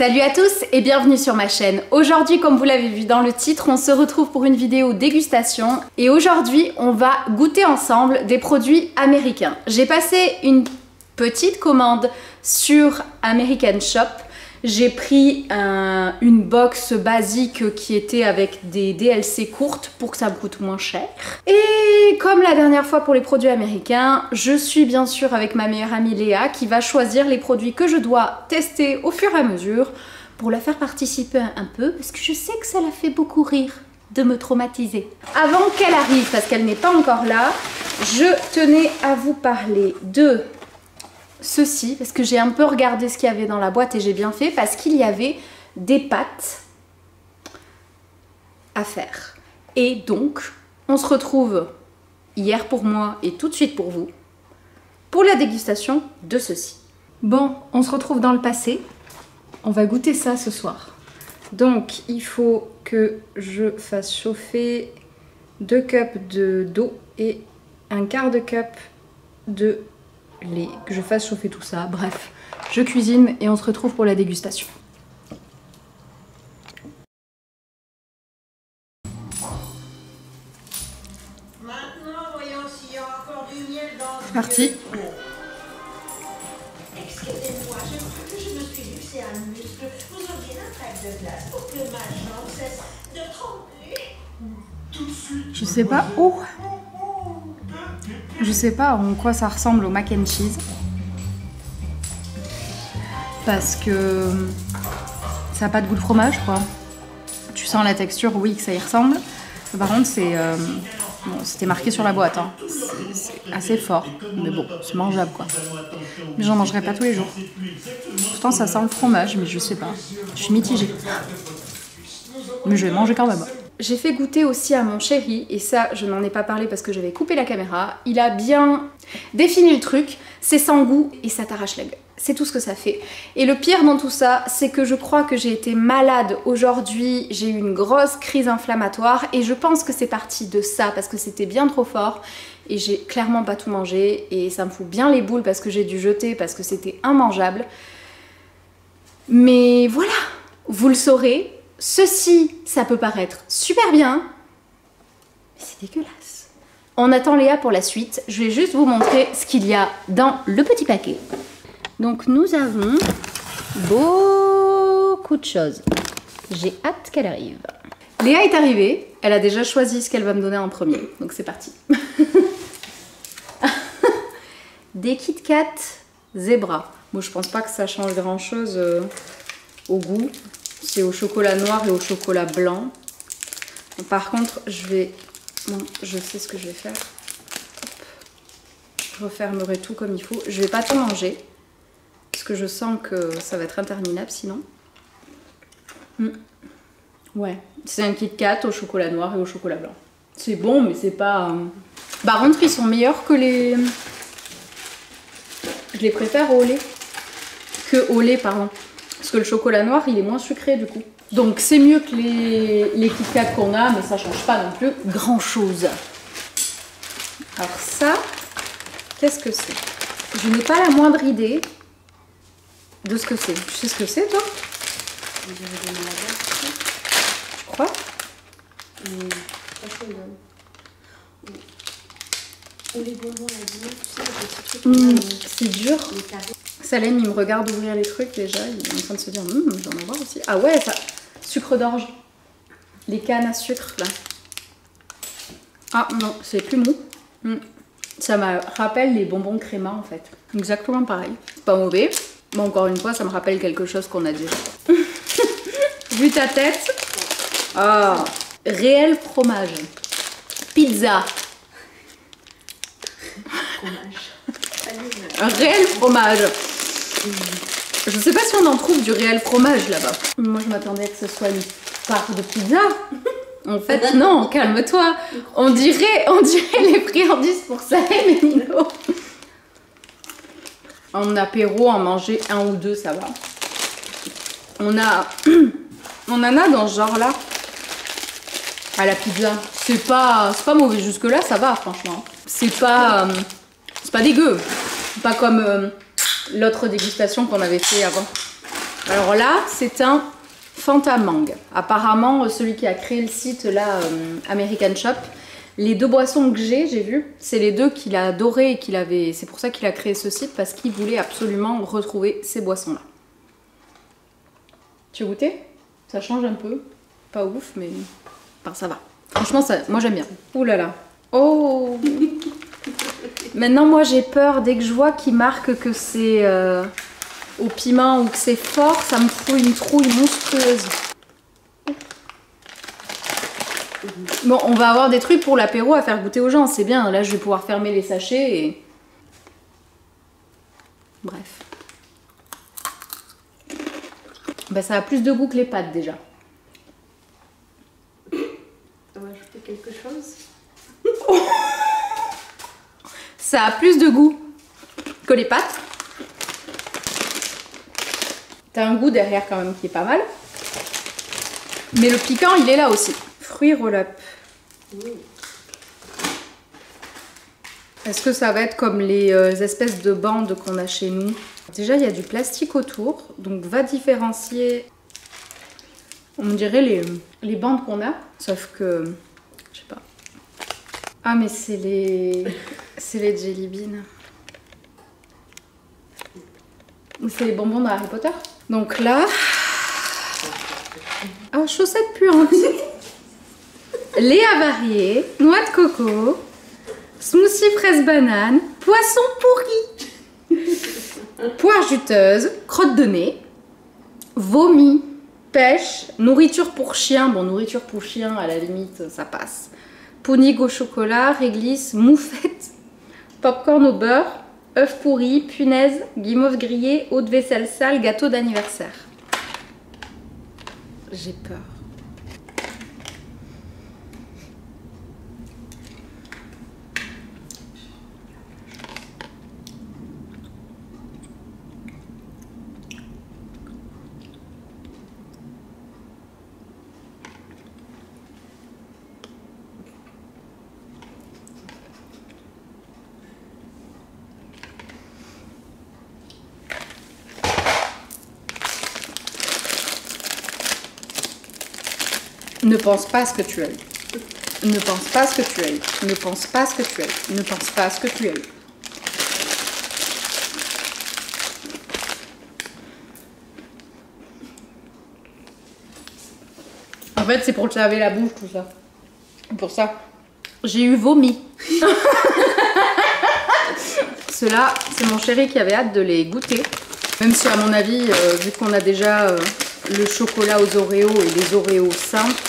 Salut à tous et bienvenue sur ma chaîne. Aujourd'hui, comme vous l'avez vu dans le titre, on se retrouve pour une vidéo dégustation et aujourd'hui on va goûter ensemble des produits américains. J'ai passé une petite commande sur American Shop. J'ai pris une box basique qui était avec des DLC courtes pour que ça me coûte moins cher. Et comme la dernière fois pour les produits américains, je suis bien sûr avec ma meilleure amie Léa qui va choisir les produits que je dois tester au fur et à mesure pour la faire participer un peu parce que je sais que ça la fait beaucoup rire de me traumatiser. Avant qu'elle arrive, parce qu'elle n'est pas encore là, je tenais à vous parler de ceci, parce que j'ai un peu regardé ce qu'il y avait dans la boîte et j'ai bien fait, parce qu'il y avait des pâtes à faire. Et donc, on se retrouve hier pour moi et tout de suite pour vous, pour la dégustation de ceci. Bon, on se retrouve dans le passé. On va goûter ça ce soir. Donc, il faut que je fasse chauffer 2 cups d'eau et un quart de cup de lait, que je fasse chauffer tout ça. Bref, je cuisine et on se retrouve pour la dégustation. Maintenant, voyons s'il y a encore du miel dans le... C'est parti. Excusez-moi, je crois que je me suis luxé un muscle. Vous auriez un trêve de glace pour que ma jambe cesse de trembler. Je sais pas où. Je sais pas en quoi ça ressemble au mac and cheese. Parce que ça n'a pas de goût de fromage, quoi. Tu sens la texture, oui, que ça y ressemble. Par contre, c'est... bon, c'était marqué sur la boîte, hein. C'est assez fort. Mais bon, c'est mangeable, quoi. Mais j'en mangerai pas tous les jours. Pourtant, ça sent le fromage, mais je sais pas. Je suis mitigée. Mais je vais manger quand même. J'ai fait goûter aussi à mon chéri, et ça je n'en ai pas parlé parce que j'avais coupé la caméra. Il a bien défini le truc, c'est sans goût et ça t'arrache la gueule. C'est tout ce que ça fait. Et le pire dans tout ça, c'est que je crois que j'ai été malade aujourd'hui, j'ai eu une grosse crise inflammatoire et je pense que c'est parti de ça parce que c'était bien trop fort et j'ai clairement pas tout mangé et ça me fout bien les boules parce que j'ai dû jeter parce que c'était immangeable. Mais voilà, vous le saurez. Ceci, ça peut paraître super bien, mais c'est dégueulasse. On attend Léa pour la suite. Je vais juste vous montrer ce qu'il y a dans le petit paquet. Donc nous avons beaucoup de choses. J'ai hâte qu'elle arrive. Léa est arrivée. Elle a déjà choisi ce qu'elle va me donner en premier. Donc c'est parti. Des Kit Kat Zebra. Bon, je pense pas que ça change grand chose au goût. C'est au chocolat noir et au chocolat blanc. Par contre, je vais... Bon, je sais ce que je vais faire. Hop. Je refermerai tout comme il faut. Je vais pas tout manger. Parce que je sens que ça va être interminable sinon. Ouais. C'est un Kit Kat au chocolat noir et au chocolat blanc. C'est bon, mais c'est pas... Par contre, ils sont meilleurs que les... Je les préfère au lait. Que au lait, pardon. Parce que le chocolat noir, il est moins sucré du coup. Donc c'est mieux que les Kit Kat qu'on a, mais ça change pas non plus grand chose. Alors ça, qu'est-ce que c'est? Je n'ai pas la moindre idée de ce que c'est. Tu sais ce que c'est toi? Je crois. Ou les bonbons la vie, tu sais, les petits trucs. C'est dur. Salem, il me regarde ouvrir les trucs déjà, il est en train de se dire, je vais en avoir aussi. Ah ouais, ça, sucre d'orge. Les cannes à sucre, là. Ah non, c'est plus mou. Ça me rappelle les bonbons créma, en fait. Exactement pareil. C'est pas mauvais, mais encore une fois, ça me rappelle quelque chose qu'on a déjà. Vu ta tête. Ah, réel fromage. Pizza. Un réel fromage. Je sais pas si on en trouve du réel fromage là-bas. Moi je m'attendais que ce soit une part de pizza. En fait non, calme-toi. On dirait les friandises pour Salem et Nino. En apéro, en manger un ou deux, ça va. On en a dans ce genre là. À la pizza. C'est pas mauvais jusque là, ça va franchement. C'est pas dégueu. Pas comme l'autre dégustation qu'on avait fait avant. Alors là, c'est un Fanta Mangue. Apparemment, celui qui a créé le site là, American Shop, les deux boissons que j'ai vu, c'est les deux qu'il a adoré et qu'il avait. C'est pour ça qu'il a créé ce site, parce qu'il voulait absolument retrouver ces boissons-là. Tu as goûté? Ça change un peu. Pas ouf, mais enfin, ça va. Franchement, ça, moi j'aime bien. Ouh là là. Oh. Maintenant, moi j'ai peur dès que je vois qu'il marque que c'est au piment ou que c'est fort, ça me fout une trouille monstrueuse. Bon, on va avoir des trucs pour l'apéro à faire goûter aux gens, c'est bien. Là, je vais pouvoir fermer les sachets et... Bref. Bah, ça a plus de goût que les pâtes déjà. On va ajouter quelque chose. Ça a plus de goût que les pâtes. T'as un goût derrière quand même qui est pas mal. Mais le piquant, il est là aussi. Fruits roll-up. Est-ce que ça va être comme les espèces de bandes qu'on a chez nous? Déjà, il y a du plastique autour, donc va différencier, on dirait les bandes qu'on a, sauf que, je sais pas. Ah, mais c'est les Jelly Beans. C'est les bonbons de Harry Potter. Donc là, ah, chaussettes puantes. Lait avarié, noix de coco, smoothie fraise banane, poisson pourri, poire juteuse, crotte de nez, vomi, pêche, nourriture pour chien. Bon, nourriture pour chien, à la limite, ça passe. Pudding au chocolat, réglisse, moufette, popcorn au beurre, œufs pourris, punaise, guimauve grillée, eau de vaisselle sale, gâteau d'anniversaire. J'ai peur. Ne pense pas à ce que tu as eu. Ne pense pas à ce que tu as eu. Ne pense pas à ce que tu as eu. Ne pense pas à ce que tu as eu. En fait, c'est pour te laver la bouche, tout ça. Pour ça. J'ai eu vomi. Ceux-là, c'est mon chéri qui avait hâte de les goûter. Même si, à mon avis, vu qu'on a déjà le chocolat aux Oreos et les Oreos simples,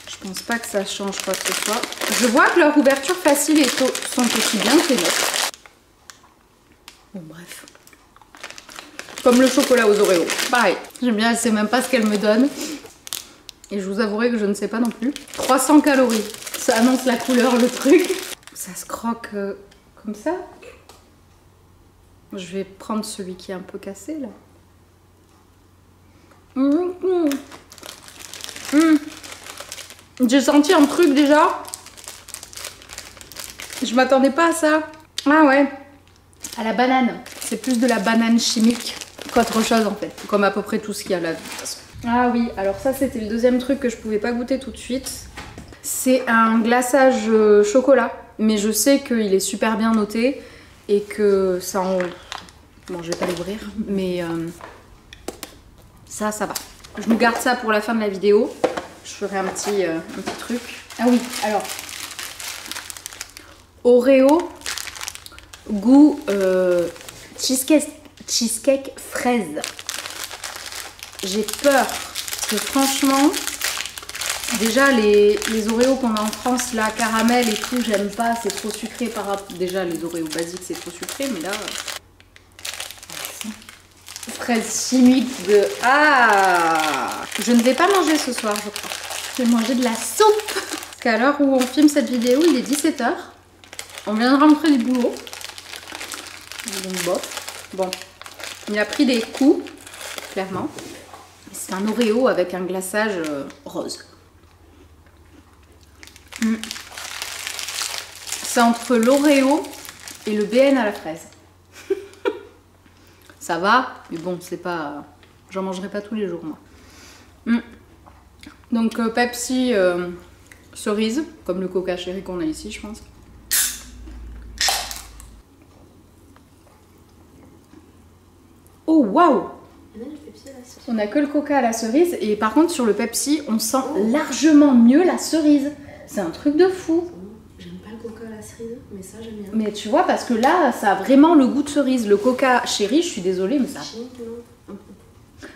je pense pas que ça change quoi que ce soit. Je vois que leur ouverture facile sont aussi bien que les nôtres. Bon, bref. Comme le chocolat aux Oreos. Pareil. J'aime bien, elle sait même pas ce qu'elle me donne. Et je vous avouerai que je ne sais pas non plus. 300 calories. Ça annonce la couleur, le truc. Ça se croque comme ça. Je vais prendre celui qui est un peu cassé, là. J'ai senti un truc déjà. Je m'attendais pas à ça. Ah ouais. À la banane. C'est plus de la banane chimique qu'autre chose en fait. Comme à peu près tout ce qu'il y a là de toute façon. Ah oui, alors ça c'était le deuxième truc que je pouvais pas goûter tout de suite. C'est un glaçage chocolat. Mais je sais qu'il est super bien noté. Et que ça en... Bon, je vais pas l'ouvrir. Mais ça va. Je nous garde ça pour la fin de la vidéo. Je ferai un petit truc. Ah oui, alors. Oreo goût cheesecake fraise. J'ai peur parce que franchement, déjà les Oreos qu'on a en France, là, caramel et tout, j'aime pas, c'est trop sucré par rapport. Déjà les Oreos basiques, c'est trop sucré, mais là. Fraise chimique de... Ah! Je ne vais pas manger ce soir, je crois. Je vais manger de la soupe. Parce qu'à l'heure où on filme cette vidéo, il est 17 h. On vient de rentrer du boulot. Donc bon. Il a pris des coups, clairement. C'est un Oreo avec un glaçage rose. C'est entre l'Oreo et le BN à la fraise. Ça va, mais bon, c'est pas J'en mangerai pas tous les jours, moi. Donc Pepsi cerise, comme le Coca Chéri qu'on a ici, je pense. Oh waouh! On a que le Coca à la cerise et par contre sur le Pepsi, on sent largement mieux la cerise. C'est un truc de fou. J'aime pas le Coca à la cerise, mais ça j'aime bien. Mais tu vois, parce que là, ça a vraiment le goût de cerise. Le Coca Chéri, je suis désolée, mais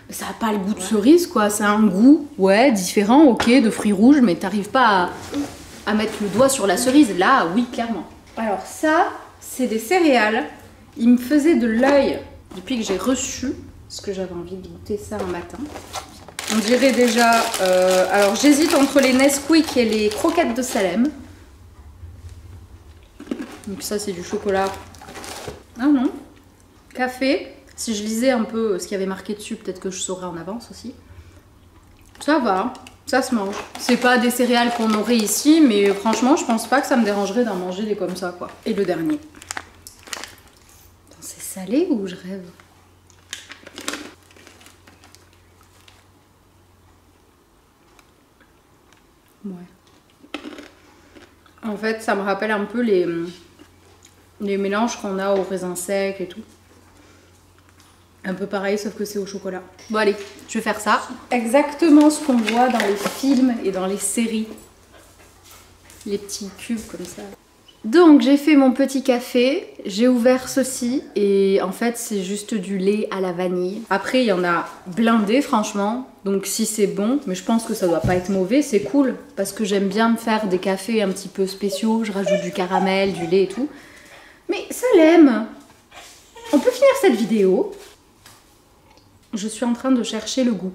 ça a pas le goût de cerise, quoi. C'est un goût, ouais, différent, ok, de fruits rouges, mais t'arrives pas à mettre le doigt sur la cerise. Là, oui, clairement. Alors ça, c'est des céréales. Il me faisait de l'œil depuis que j'ai reçu, parce que j'avais envie de goûter ça un matin. On dirait déjà... alors j'hésite entre les Nesquik et les croquettes de Salem. Donc ça c'est du chocolat. Ah non. Café. Si je lisais un peu ce qu'il y avait marqué dessus, peut-être que je saurais en avance aussi. Ça va, ça se mange. C'est pas des céréales qu'on aurait ici, mais franchement je pense pas que ça me dérangerait d'en manger des comme ça, quoi. Et le dernier. C'est salé ou je rêve? Ouais. En fait, ça me rappelle un peu les mélanges qu'on a au raisin sec et tout. Un peu pareil, sauf que c'est au chocolat. Bon allez, je vais faire ça. Exactement ce qu'on voit dans les films et dans les séries. Les petits cubes comme ça. Donc j'ai fait mon petit café, j'ai ouvert ceci et en fait c'est juste du lait à la vanille. Après il y en a blindé franchement, donc si c'est bon, mais je pense que ça doit pas être mauvais, c'est cool parce que j'aime bien me faire des cafés un petit peu spéciaux, je rajoute du caramel, du lait et tout. Mais ça l'aime. On peut finir cette vidéo. Je suis en train de chercher le goût.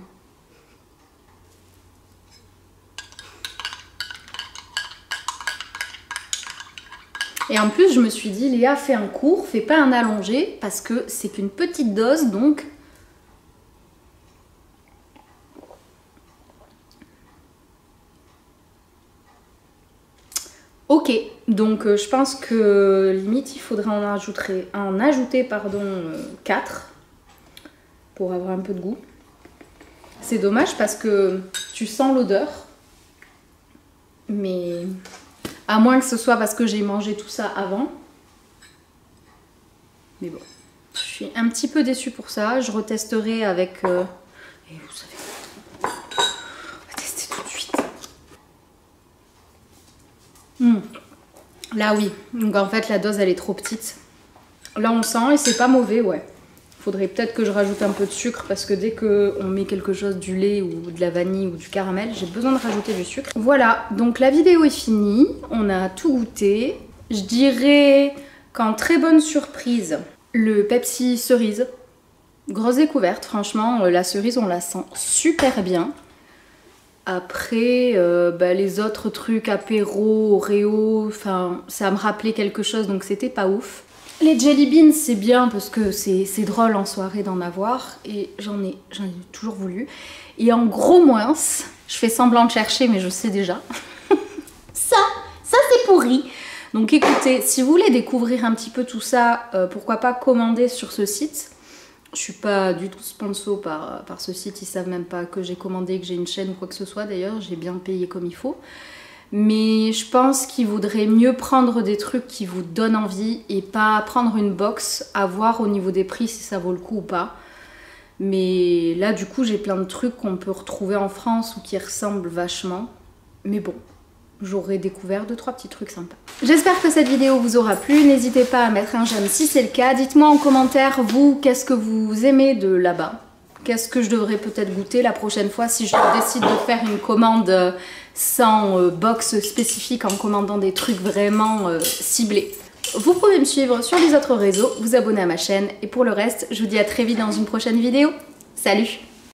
Et en plus, je me suis dit, Léa, fais un court, fais pas un allongé, parce que c'est qu'une petite dose, donc... Ok, donc je pense que limite, il faudrait en ajouter 4 pour avoir un peu de goût. C'est dommage parce que tu sens l'odeur, mais... À moins que ce soit parce que j'ai mangé tout ça avant. Mais bon, je suis un petit peu déçue pour ça. Je retesterai avec... Et vous savez, on va tester tout de suite. Là oui, donc en fait la dose elle est trop petite. Là on sent et c'est pas mauvais, ouais. Faudrait peut-être que je rajoute un peu de sucre parce que dès qu'on met quelque chose, du lait ou de la vanille ou du caramel, j'ai besoin de rajouter du sucre. Voilà, donc la vidéo est finie, on a tout goûté. Je dirais qu'en très bonne surprise, le Pepsi cerise. Grosse découverte, franchement, la cerise on la sent super bien. Après, les autres trucs, apéro, Oreo, enfin ça me rappelait quelque chose donc c'était pas ouf. Les jelly beans c'est bien parce que c'est drôle en soirée d'en avoir et j'en ai toujours voulu. Et en gros moins, je fais semblant de chercher mais je sais déjà. ça c'est pourri. Donc écoutez, si vous voulez découvrir un petit peu tout ça, pourquoi pas commander sur ce site. Je suis pas du tout sponsor par ce site, ils savent même pas que j'ai commandé, que j'ai une chaîne ou quoi que ce soit d'ailleurs, j'ai bien payé comme il faut. Mais je pense qu'il vaudrait mieux prendre des trucs qui vous donnent envie et pas prendre une box, à voir au niveau des prix si ça vaut le coup ou pas. Mais là du coup j'ai plein de trucs qu'on peut retrouver en France ou qui ressemblent vachement. Mais bon, j'aurais découvert 2-3 petits trucs sympas. J'espère que cette vidéo vous aura plu, n'hésitez pas à mettre un j'aime si c'est le cas. Dites-moi en commentaire, vous, qu'est-ce que vous aimez de là-bas? Qu'est-ce que je devrais peut-être goûter la prochaine fois si je décide de faire une commande sans box spécifique, en commandant des trucs vraiment ciblés. Vous pouvez me suivre sur les autres réseaux, vous abonner à ma chaîne et pour le reste, je vous dis à très vite dans une prochaine vidéo. Salut!